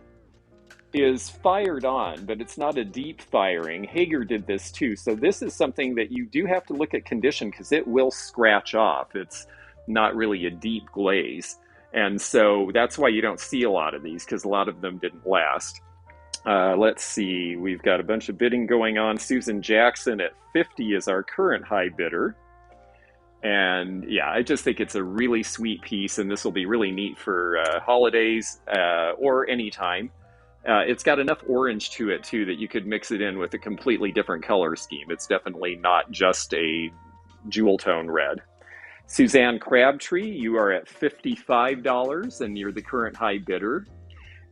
is fired on, but it's not a deep firing. Hager did this too. So this is something that you do have to look at condition because it will scratch off. It's not really a deep glaze. And so that's why you don't see a lot of these, because a lot of them didn't last. Let's see, we've got a bunch of bidding going on. Susan Jackson at 50 is our current high bidder. And yeah, I just think it's a really sweet piece, and this will be really neat for holidays or anytime. It's got enough orange to it too that you could mix it in with a completely different color scheme. It's definitely not just a jewel tone red. Suzanne Crabtree, you are at $55 and you're the current high bidder.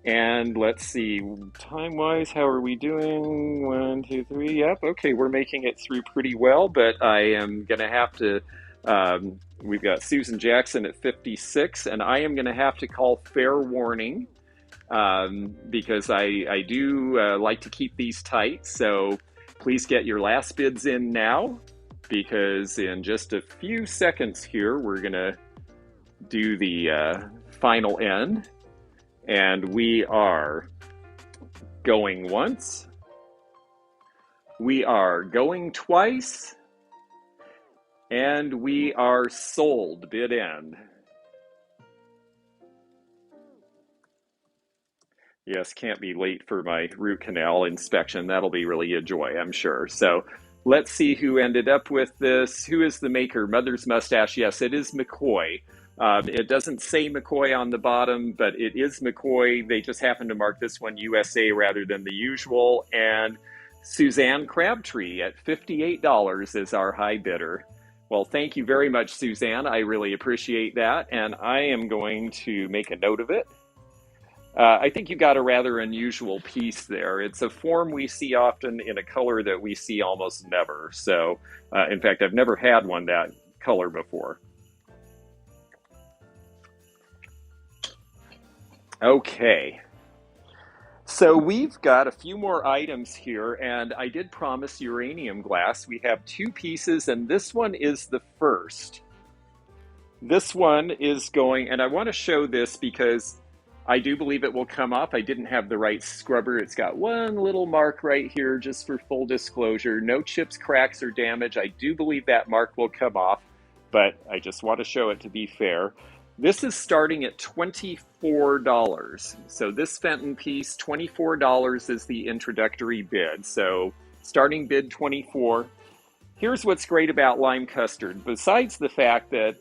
And let's see, time-wise, how are we doing? 1, 2, 3. Yep, okay, we're making it through pretty well, but I am going to have to, we've got Susan Jackson at 56, and I am going to have to call fair warning because I do like to keep these tight. So please get your last bids in now, because in just a few seconds here, we're going to do the final end. And we are going once, we are going twice, and we are sold. Bid end. Yes, can't be late for my root canal inspection. That'll be really a joy, I'm sure. So let's see who ended up with this. Who is the maker? Mother's Mustache. Yes, it is McCoy. It doesn't say McCoy on the bottom, but it is McCoy. They just happen to mark this one USA rather than the usual. And Suzanne Crabtree at $58 is our high bidder. Well, thank you very much, Suzanne. I really appreciate that. And I am going to make a note of it. I think you got a rather unusual piece there. It's a form we see often in a color that we see almost never. So, in fact, I've never had one that color before. Okay, so we've got a few more items here, and I did promise uranium glass. We have 2 pieces, and this one is the first. This one is going, and I want to show this because I do believe it will come off. I didn't have the right scrubber. It's got one little mark right here, just for full disclosure. No chips, cracks, or damage. I do believe that mark will come off, but I just want to show it to be fair. This is starting at $24. So this Fenton piece, $24 is the introductory bid. So starting bid 24. Here's what's great about lime custard. Besides the fact that,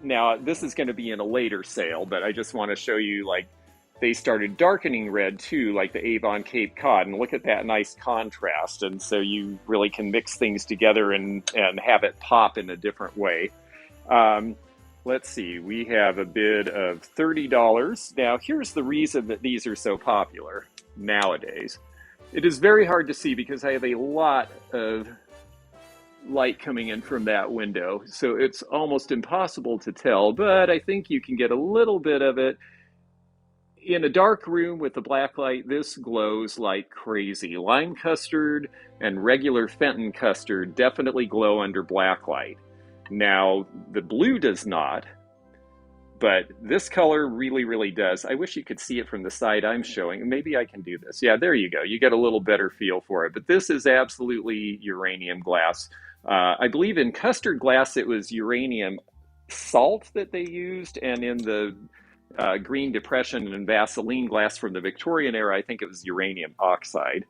now this is going to be in a later sale, but I just want to show you, like, they started darkening red too, like the Avon Cape Cod, and look at that nice contrast. And so you really can mix things together and have it pop in a different way. Let's see, we have a bid of $30. Now, here's the reason that these are so popular nowadays. It is very hard to see because I have a lot of light coming in from that window, so it's almost impossible to tell, but I think you can get a little bit of it. In a dark room with the black light, this glows like crazy. Lime custard and regular Fenton custard definitely glow under black light. Now, the blue does not, but this color really, really does. I wish you could see it from the side I'm showing. Maybe I can do this. Yeah, there you go. You get a little better feel for it. But this is absolutely uranium glass. I believe in custard glass, it was uranium salt that they used, and in the Green Depression and Vaseline glass from the Victorian era, I think it was uranium oxide.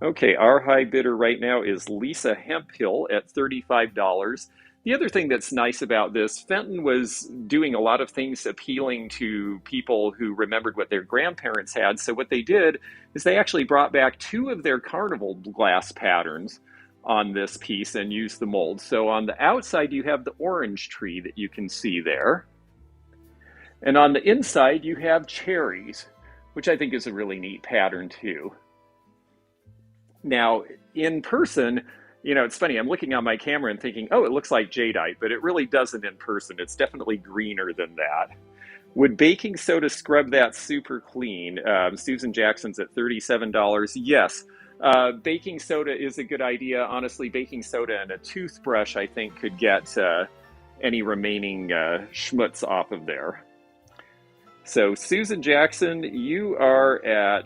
Okay, our high bidder right now is Lisa Hemphill at $35. The other thing that's nice about this, Fenton was doing a lot of things appealing to people who remembered what their grandparents had. So what they did is they actually brought back 2 of their carnival glass patterns on this piece and used the mold. So on the outside, you have the orange tree that you can see there. And on the inside, you have cherries, which I think is a really neat pattern too. Now, in person, you know, it's funny, I'm looking on my camera and thinking, oh, it looks like jadeite, but it really doesn't in person. It's definitely greener than that. Would baking soda scrub that super clean? Susan Jackson's at $37. Yes, baking soda is a good idea. Honestly, baking soda and a toothbrush, I think, could get any remaining schmutz off of there. So Susan Jackson, you are at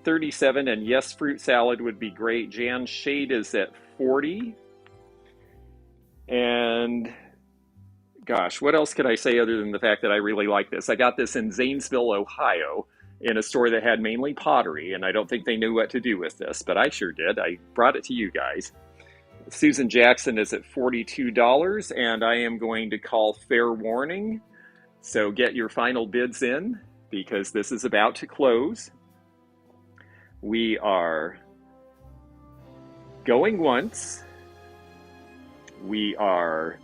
37, and yes, fruit salad would be great. Jan Shade is at 40. And gosh, what else could I say other than the fact that I really like this? I got this in Zanesville, Ohio, in a store that had mainly pottery, and I don't think they knew what to do with this, but I sure did. I brought it to you guys. Susan Jackson is at $42, and I am going to call fair warning. So get your final bids in because this is about to close. We are going once. We are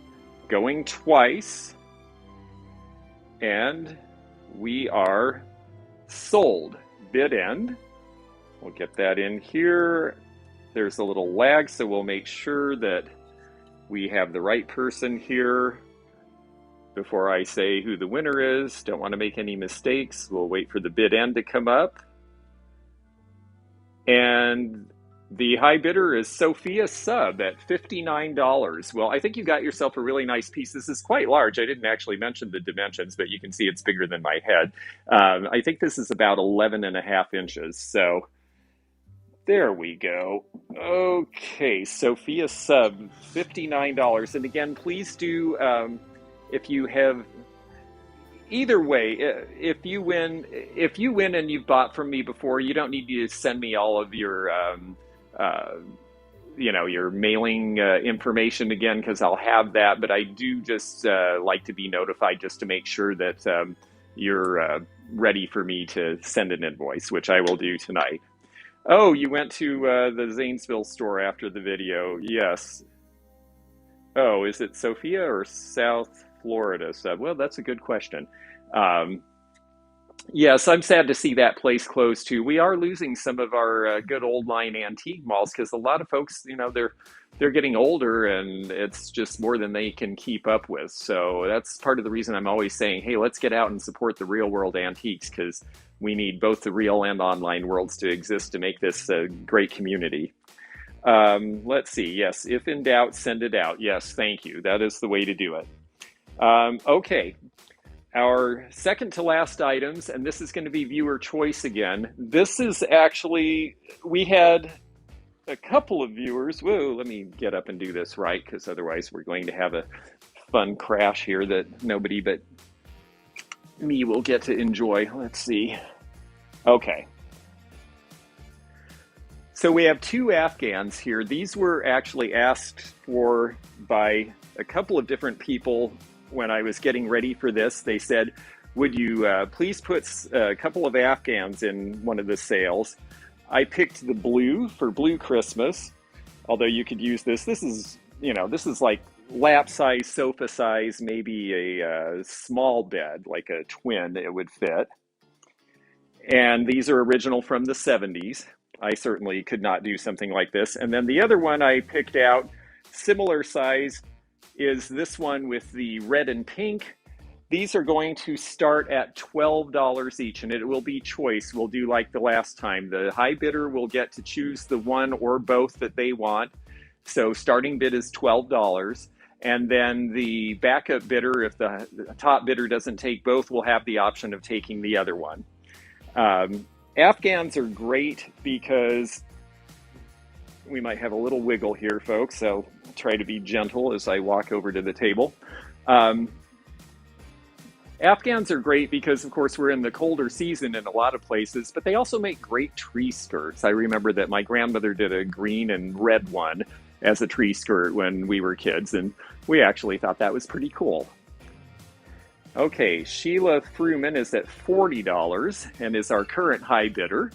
going twice. And we are sold. Bid end. We'll get that in here. There's a little lag, so we'll make sure that we have the right person here before I say who the winner is. Don't want to make any mistakes. We'll wait for the bid end to come up. And the high bidder is Sophia Sub at $59. Well, I think you got yourself a really nice piece. This is quite large. I didn't actually mention the dimensions, but you can see it's bigger than my head. I think this is about 11.5 inches. So there we go. Okay, Sophia Sub, $59. And again, please do, if you have, either way, if you win and you've bought from me before, you don't need to send me all of your, your mailing information again, because I'll have that. But I do just like to be notified just to make sure that you're ready for me to send an invoice, which I will do tonight. Oh, you went to the Zanesville store after the video. Yes. Oh, is it Sophia or South Florida? So, well, that's a good question. Yes, I'm sad to see that place close too. We are losing some of our good old line antique malls because a lot of folks, they're getting older and it's just more than they can keep up with. So that's part of the reason I'm always saying, hey, let's get out and support the real world antiques because we need both the real and online worlds to exist to make this a great community. Let's see. Yes, if in doubt, send it out. Yes, thank you. That is the way to do it. Okay. Our second to last items, and this is going to be viewer choice again. This is actually, we had a couple of viewers. Whoa, let me get up and do this right, because otherwise we're going to have a fun crash here that nobody but me will get to enjoy. Let's see. Okay. So we have two Afghans here. These were actually asked for by a couple of different people. When I was getting ready for this, they said, would you please put a couple of Afghans in one of the sales? I picked the blue for Blue Christmas, although you could use this. This is like lap size, sofa size, maybe a small bed, like a twin, it would fit. And these are original from the 70s. I certainly could not do something like this. And then the other one I picked out, similar size, is this one with the red and pink. These are going to start at $12 each, and it will be choice. We'll do like the last time. The high bidder will get to choose the one or both that they want. So starting bid is $12. And then the backup bidder, if the top bidder doesn't take both, will have the option of taking the other one. Afghans are great because we might have a little wiggle here, folks, so try to be gentle as I walk over to the table. Afghans are great because, of course, we're in the colder season in a lot of places, but they also make great tree skirts. I remember that my grandmother did a green and red one as a tree skirt when we were kids, and we actually thought that was pretty cool. Okay, Sheila Fruman is at $40 and is our current high bidder.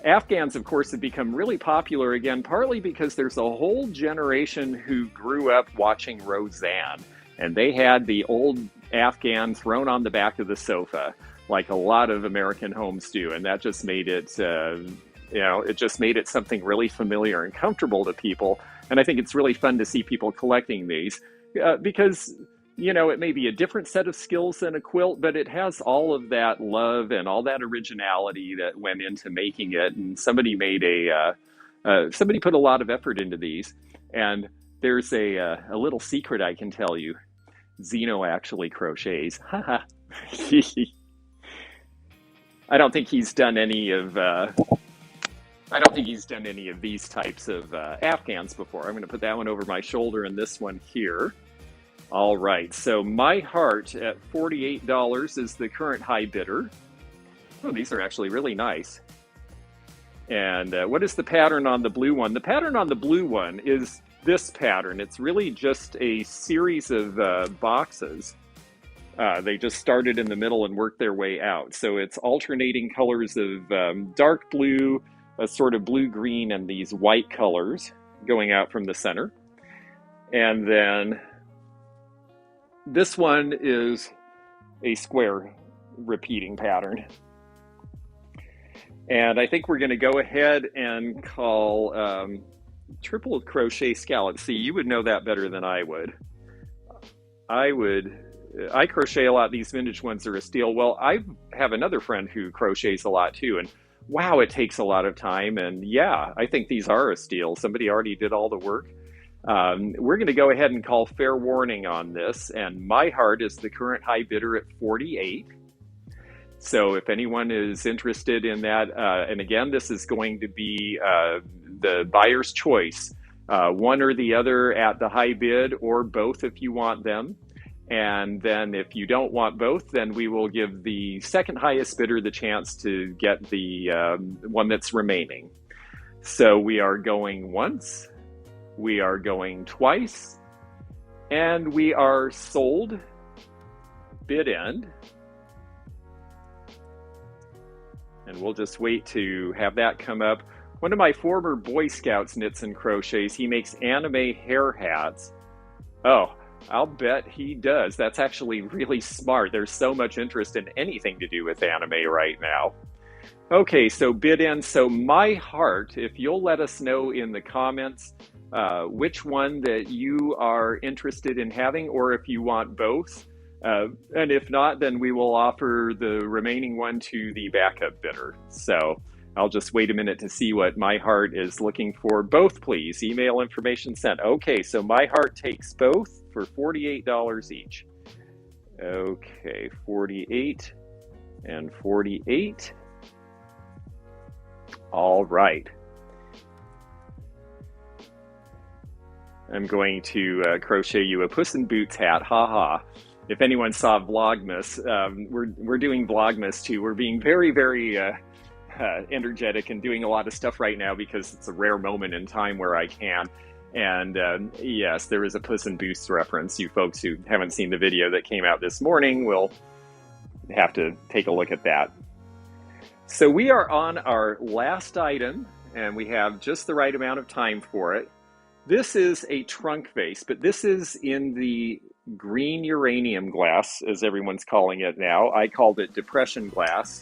Afghans, of course, have become really popular again, partly because there's a whole generation who grew up watching Roseanne, and they had the old Afghan thrown on the back of the sofa, like a lot of American homes do, and that just made it, it just made it something really familiar and comfortable to people. And I think it's really fun to see people collecting these because, it may be a different set of skills than a quilt, but it has all of that love and all that originality that went into making it. And somebody made somebody put a lot of effort into these. And there's a little secret I can tell you. Zeno actually crochets. I don't think he's done any of these types of Afghans before. I'm going to put that one over my shoulder and this one here. All right, so My Heart at $48 is the current high bidder. Oh, these are actually really nice. And what is the pattern on the blue one? The pattern on the blue one is this pattern. It's really just a series of boxes. They just started in the middle and worked their way out. So it's alternating colors of dark blue, a sort of blue-green, and these white colors going out from the center. And then this one is a square repeating pattern. And I think we're going to go ahead and call triple crochet scallop. See, you would know that better than I would. I crochet a lot. These vintage ones are a steal. Well, I have another friend who crochets a lot too, and wow, it takes a lot of time. And yeah, I think these are a steal. Somebody already did all the work. We're going to go ahead and call fair warning on this, and my heart is the current high bidder at 48. So if anyone is interested in that, and again, this is going to be the buyer's choice, one or the other at the high bid, or both if you want them. And then if you don't want both, then we will give the second highest bidder the chance to get the one that's remaining. So we are going once, we are going twice, and we are sold, bid end. And we'll just wait to have that come up. One of my former Boy Scouts knits and crochets. He makes anime hair hats. Oh, I'll bet he does. That's actually really smart. There's so much interest in anything to do with anime right now. Okay, so bid in. So my heart, if you'll let us know in the comments which one that you are interested in having, or if you want both. And if not, then we will offer the remaining one to the backup bidder. So I'll just wait a minute to see what my heart is looking for. Both, please. Email information sent. Okay, so my heart takes both for $48 each. Okay, 48 and 48. All right. I'm going to crochet you a Puss in Boots hat. Ha. If anyone saw Vlogmas, we're doing Vlogmas too. We're being very, very energetic and doing a lot of stuff right now because it's a rare moment in time where I can. And yes, there is a Puss in Boots reference. You folks who haven't seen the video that came out this morning will have to take a look at that. So we are on our last item, and we have just the right amount of time for it. This is a trunk vase, but this is in the green uranium glass, as everyone's calling it now. I called it depression glass.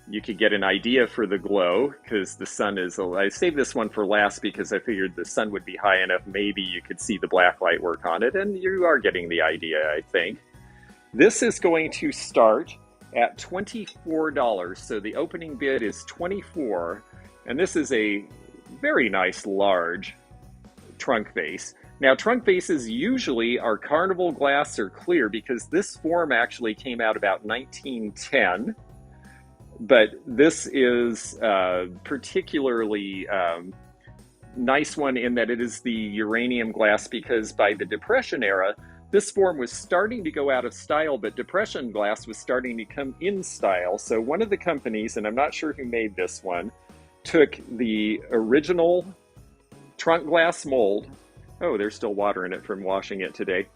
You could get an idea for the glow because the sun is, I saved this one for last because I figured the sun would be high enough, maybe you could see the black light work on it, and you are getting the idea, I think. This is going to start at $24, so the opening bid is $24, and this is a very nice large trunk vase. Now, trunk vases usually are carnival glass or clear because this form actually came out about 1910. But this is a particularly nice one in that it is the uranium glass because by the Depression era, this form was starting to go out of style, but Depression glass was starting to come in style. So one of the companies, and I'm not sure who made this one, took the original trunk glass mold. Oh, there's still water in it from washing it today.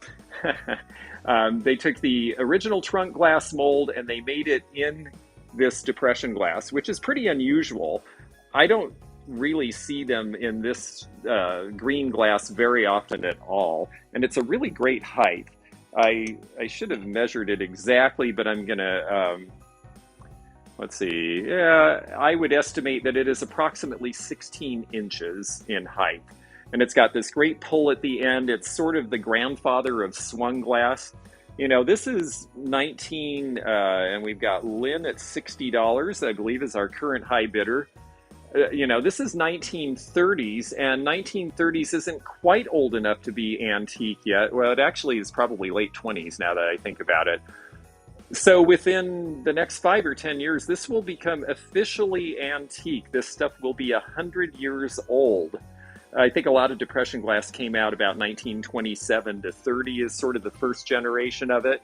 They took the original trunk glass mold and they made it in this Depression glass, which is pretty unusual. I don't really see them in this green glass very often at all, and it's a really great height. I should have measured it exactly, but I'm gonna let's see. Yeah, I would estimate that it is approximately 16 inches in height, and it's got this great pull at the end. It's sort of the grandfather of swung glass. You know, this is 19, and we've got Lynn at $60, I believe is our current high bidder. You know, this is 1930s, and 1930s isn't quite old enough to be antique yet. Well, it actually is probably late 20s now that I think about it. So within the next 5 or 10 years, this will become officially antique. This stuff will be 100 years old. I think a lot of Depression glass came out about 1927 to 30 is sort of the first generation of it.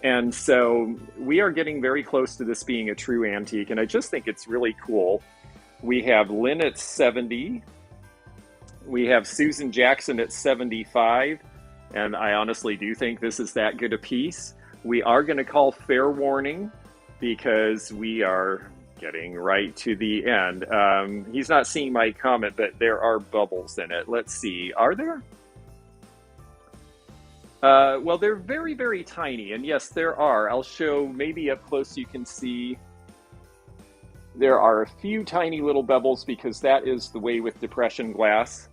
And so we are getting very close to this being a true antique, and I just think it's really cool. We have Lynn at 70, We have Susan Jackson at 75, and I honestly do think this is that good a piece. We are going to call fair warning because we are getting right to the end. He's not seeing my comment, but there are bubbles in it. Let's see. Are there? Well, they're very, very tiny, and yes, there are. I'll show maybe up close you can see. There are a few tiny little bubbles because that is the way with depression glass.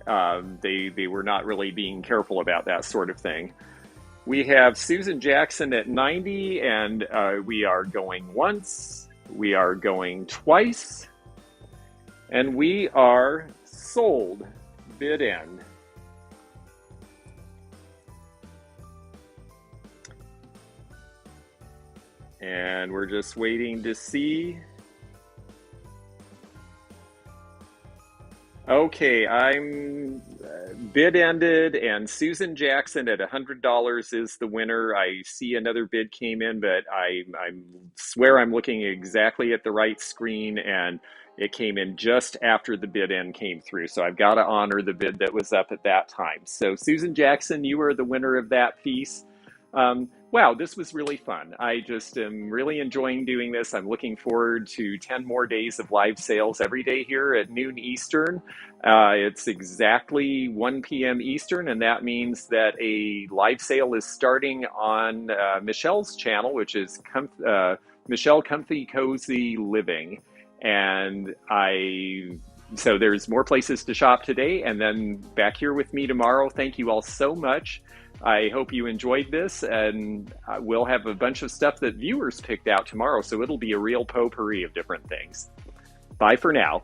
They were not really being careful about that sort of thing. We have Susan Jackson at 90, and we are going once, we are going twice, and we are sold, bid end. And we're just waiting to see. Okay, I'm bid ended, and Susan Jackson at $100 is the winner. I see another bid came in, but I swear I'm looking exactly at the right screen, and it came in just after the bid end came through. So I've got to honor the bid that was up at that time. So Susan Jackson, you are the winner of that piece. Wow, this was really fun. I just am really enjoying doing this. I'm looking forward to 10 more days of live sales every day here at noon Eastern. It's exactly 1 p.m. Eastern, and that means that a live sale is starting on Michelle's channel, which is Michelle Comfy Cozy Living. And so there's more places to shop today, and then back here with me tomorrow. Thank you all so much. I hope you enjoyed this, and we'll have a bunch of stuff that viewers picked out tomorrow, so it'll be a real potpourri of different things. Bye for now.